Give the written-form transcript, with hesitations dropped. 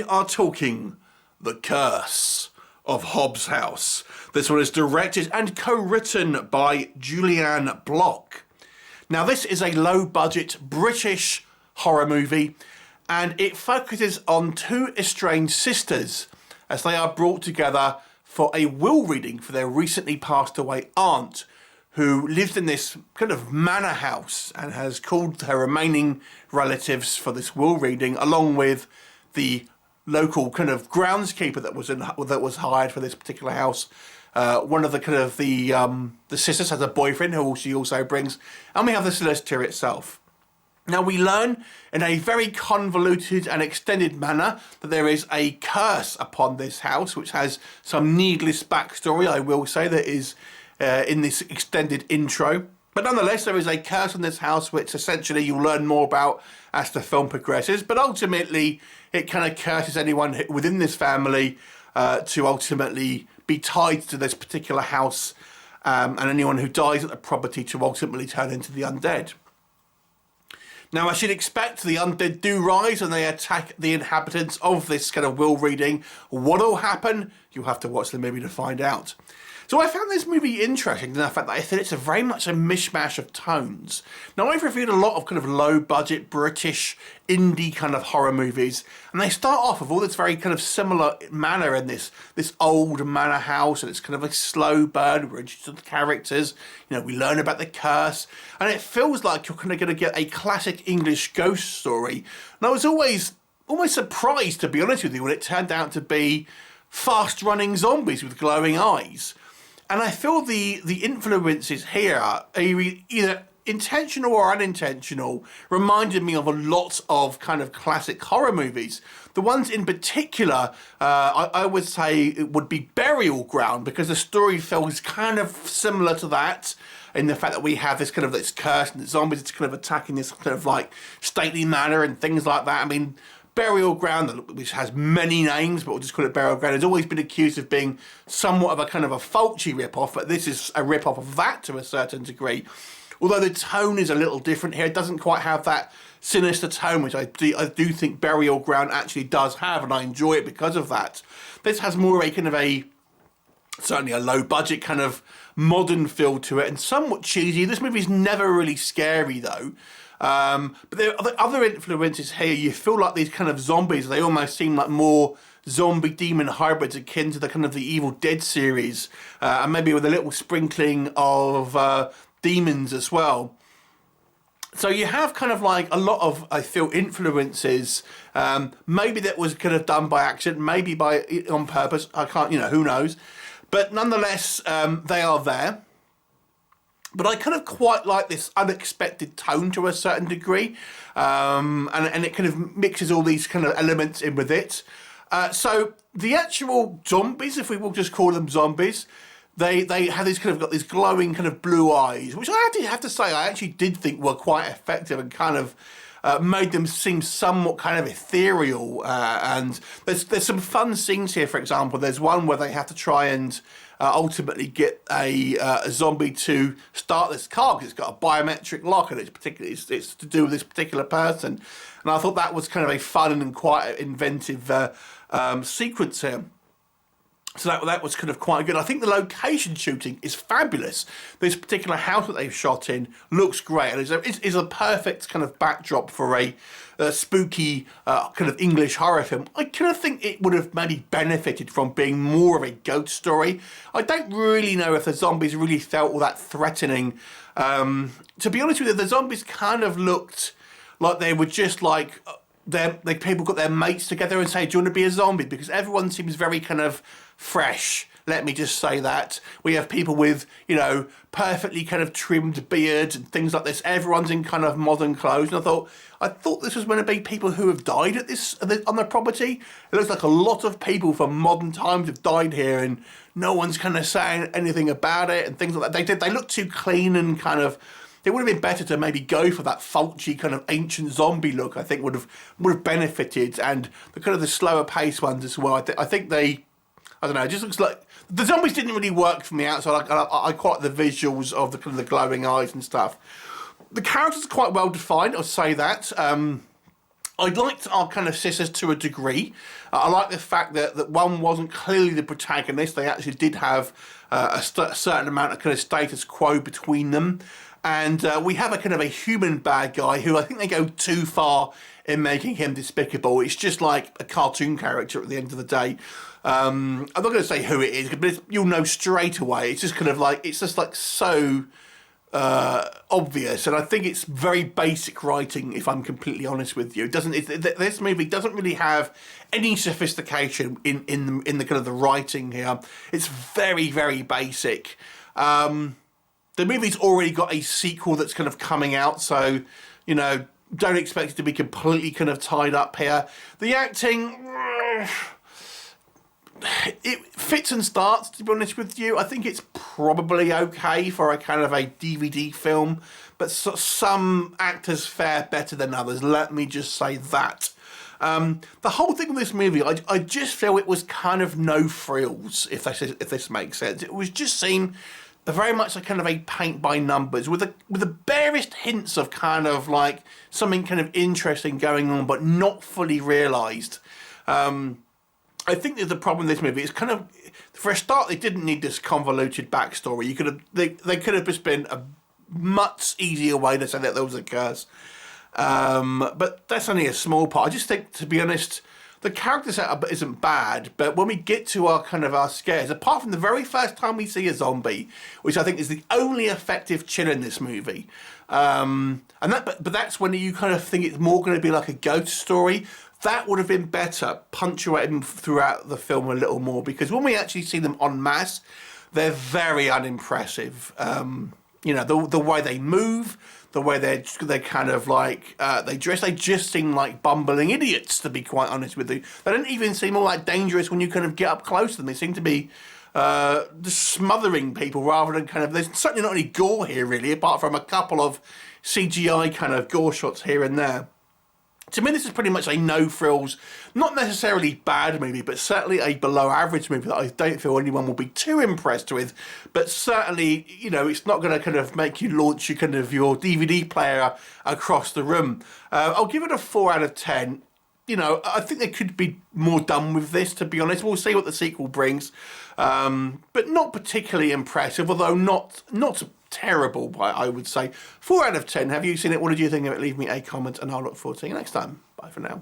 are talking The Curse of Hobbes House. This one is directed and co-written by Julianne Block. Now, this is a low-budget British horror movie, and it focuses on two estranged sisters as they are brought together for a will reading for their recently passed away aunt, who lives in this kind of manor house and has called her remaining relatives for this will reading, along with the local kind of groundskeeper that was hired for this particular house. One of the sisters has a boyfriend who she also brings, and we have the solicitor itself. Now, we learn in a very convoluted and extended manner that there is a curse upon this house, which has some needless backstory, I will say, that is in this extended intro. But nonetheless, there is a curse on this house, which essentially you'll learn more about as the film progresses. But ultimately, it kind of curses anyone within this family to ultimately be tied to this particular house, and anyone who dies at the property to ultimately turn into the undead. Now, as you'd expect, the undead do rise and they attack the inhabitants of this kind of will reading. What will happen? You'll have to watch the movie to find out. So I found this movie interesting in the fact that I think it's very much a mishmash of tones. Now, I've reviewed a lot of kind of low-budget British indie kind of horror movies, and they start off with all this very kind of similar manner in this old manor house, and it's kind of a slow burn. We're introduced to the characters, we learn about the curse, and it feels like you're kind of going to get a classic English ghost story. And I was always almost surprised, to be honest with you, when it turned out to be fast-running zombies with glowing eyes. And I feel the influences here are either intentional or unintentional, reminded me of a lot of kind of classic horror movies. The ones in particular, I would say it would be Burial Ground, because the story feels kind of similar to that, in the fact that we have this curse and the zombies it's kind of attacking this kind of like stately manor and things like that. I mean, Burial Ground, which has many names, but we'll just call it Burial Ground, has always been accused of being somewhat of a kind of a Fulci rip-off, but this is a rip-off of that to a certain degree. Although the tone is a little different here, it doesn't quite have that sinister tone, which I do think Burial Ground actually does have, and I enjoy it because of that. This has more a kind of certainly a low-budget kind of modern feel to it, and somewhat cheesy. This movie's never really scary, though. But there are other influences here. You feel like these kind of zombies, they almost seem like more zombie demon hybrids akin to the kind of the Evil Dead series, and maybe with a little sprinkling of demons as well. So you have kind of like a lot of, I feel, influences. Maybe that was kind of done by accident, maybe on purpose. I can't, who knows. But nonetheless, they are there. But I kind of quite like this unexpected tone to a certain degree, and it kind of mixes all these kind of elements in with it. So the actual zombies, if we will just call them zombies, they have these got these glowing kind of blue eyes, which I have to say I actually did think were quite effective and kind of made them seem somewhat kind of ethereal. And there's some fun scenes here. For example, there's one where they have to try and ultimately get a zombie to start this car because it's got a biometric lock, and it's to do with this particular person. And I thought that was kind of a fun and quite inventive sequence here. So that was kind of quite good. I think the location shooting is fabulous. This particular house that they've shot in looks great, and is a perfect kind of backdrop for a spooky kind of English horror film. I kind of think it would have maybe benefited from being more of a ghost story. I don't really know if the zombies really felt all that threatening. To be honest with you, the zombies kind of looked like they were just like people got their mates together and say, "Do you want to be a zombie?" Because everyone seems very kind of fresh. Let me just say that. We have people with, perfectly kind of trimmed beards and things like this. Everyone's in kind of modern clothes. And I thought this was going to be people who have died on the property. It looks like a lot of people from modern times have died here, and no one's kind of saying anything about it and things like that. They look too clean and kind of. It would have been better to maybe go for that Fulci kind of ancient zombie look. I think would have benefited, and the kind of the slower paced ones as well. I think they. I don't know, it just looks like the zombies didn't really work from the outside. I quite like the visuals of the kind of the glowing eyes and stuff. The characters are quite well defined, I'll say that. I liked our kind of sisters to a degree. I like the fact that one wasn't clearly the protagonist. They actually did have a certain amount of kind of status quo between them. And we have a kind of a human bad guy who I think they go too far in making him despicable. It's just like a cartoon character at the end of the day. I'm not going to say who it is, but you'll know straight away. It's just kind of like, it's just like so obvious, and I think it's very basic writing, if I'm completely honest with you. This movie doesn't really have any sophistication in the kind of the writing here. It's very, very basic. The movie's already got a sequel that's kind of coming out, so, you know, don't expect it to be completely kind of tied up here. The acting, it fits and starts, to be honest with you. I think it's probably okay for a kind of a DVD film, but some actors fare better than others, let me just say that. The whole thing with this movie, I just feel it was kind of no frills, if this makes sense. It was just seemed very much like kind of a paint by numbers with the barest hints of kind of like something kind of interesting going on, but not fully realised. I think that the problem with this movie is kind of, for a start, they didn't need this convoluted backstory. They could have just been a much easier way to say that there was a curse. But that's only a small part. I just think, to be honest, the character setup isn't bad, but when we get to our scares, apart from the very first time we see a zombie, which I think is the only effective chill in this movie, but that's when you kind of think it's more going to be like a ghost story. That would have been better, punctuating throughout the film a little more, because when we actually see them en masse, they're very unimpressive. You know, the way they move, the way they kind of like, they dress, they just seem like bumbling idiots, to be quite honest with you. They don't even seem all that dangerous when you kind of get up close to them. They seem to be just smothering people rather than kind of, there's certainly not any gore here really, apart from a couple of CGI kind of gore shots here and there. To me, this is pretty much a no-frills, not necessarily bad movie, but certainly a below-average movie that I don't feel anyone will be too impressed with. But certainly, you know, it's not going to kind of make you launch your DVD player across the room. I'll give it a 4 out of 10. You know, I think there could be more done with this, to be honest. We'll see what the sequel brings. But not particularly impressive, although not terrible, I would say. 4 out of 10. Have you seen it? What did you think of it? Leave me a comment and I'll look forward to seeing you next time. Bye for now.